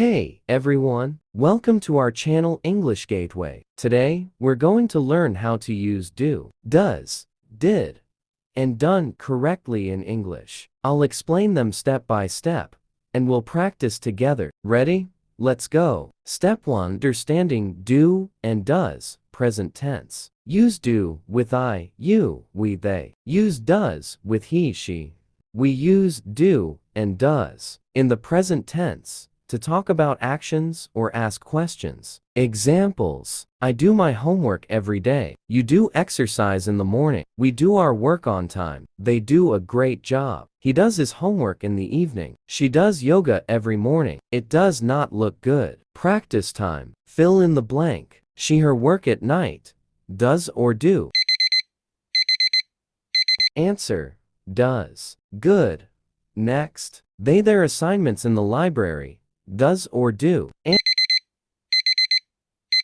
Hey everyone, welcome to our channel English Gateway. Today, we're going to learn how to use do, does, did, and done correctly in English. I'll explain them step by step, and we'll practice together. Ready? Let's go. Step 1. Understanding do and does, present tense. Use do with I, you, we, they. Use does with he, she. We use do and does in the present tense to talk about actions or ask questions. Examples: I do my homework every day. You do exercise in the morning. We do our work on time. They do a great job. He does his homework in the evening. She does yoga every morning. It does not look good. Practice time. Fill in the blank. She her work at night. Does or do? Answer: does. Good. Next. They their assignments in the library. Does or do?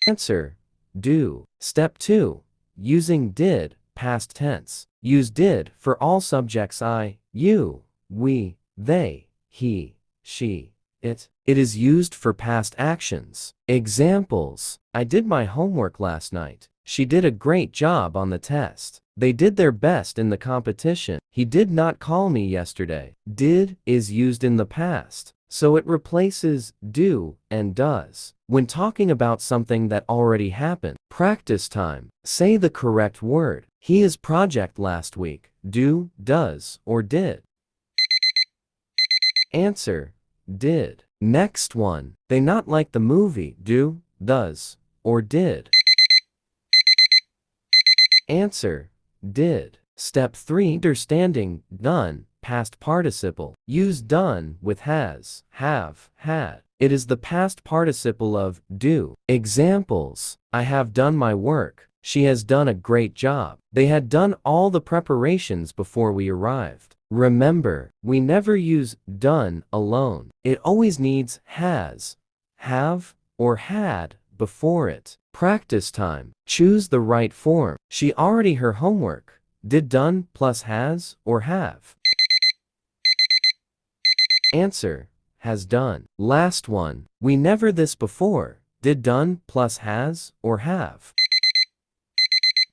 Answer: do. Step 2. Using did, past tense. Use did for all subjects I, you, we, they, he, she, it. It is used for past actions. Examples: I did my homework last night. She did a great job on the test. They did their best in the competition. He did not call me yesterday. Did is used in the past, so it replaces do and does when talking about something that already happened. Practice time. Say the correct word. His project last week. Do, does, or did? Answer: did. Next one. They not like the movie. Do, does, or did? Answer: did. Step 3. Understanding done, past participle. Use done with has, have, had. It is the past participle of do. Examples: I have done my work. She has done a great job. They had done all the preparations before we arrived. Remember, we never use done alone. It always needs has, have, or had before it. Practice time. Choose the right form. She already her homework. Did done plus has or have? Answer: has done. Last one. We never this before. Did done plus has or have?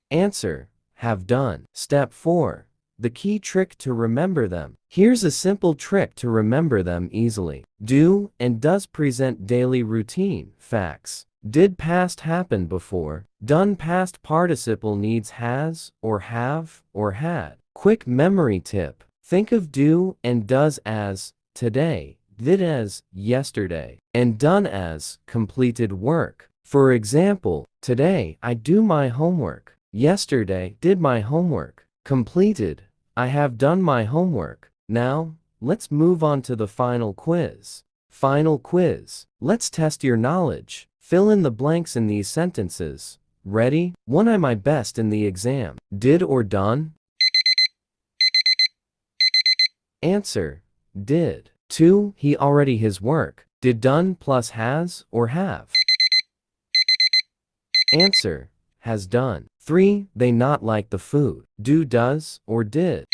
Answer: have done. Step 4. The key trick to remember them. Here's a simple trick to remember them easily. Do and does present daily routine facts. Did past happen before? Done past participle needs has or have or had. Quick memory tip. Think of do and does as today, did as yesterday, and done as completed work. For example, today I do my homework. Yesterday did my homework. Completed: I have done my homework. Now, let's move on to the final quiz. Final quiz. Let's test your knowledge. Fill in the blanks in these sentences. Ready? 1. I my best in the exam. Did or done? Answer: did. 2. He already his work. Did done plus has or have? Answer: has done. 3. They not like the food. Do, does, or did?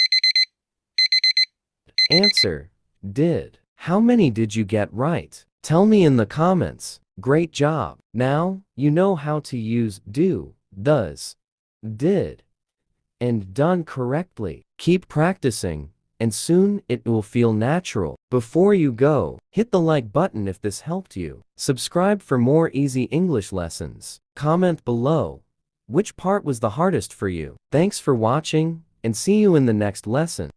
Answer: did. How many did you get right? Tell me in the comments. Great job! Now, you know how to use do, does, did, and done correctly. Keep practicing, and soon it will feel natural. Before you go, hit the like button if this helped you. Subscribe for more easy English lessons. Comment below which part was the hardest for you. Thanks for watching, and see you in the next lesson.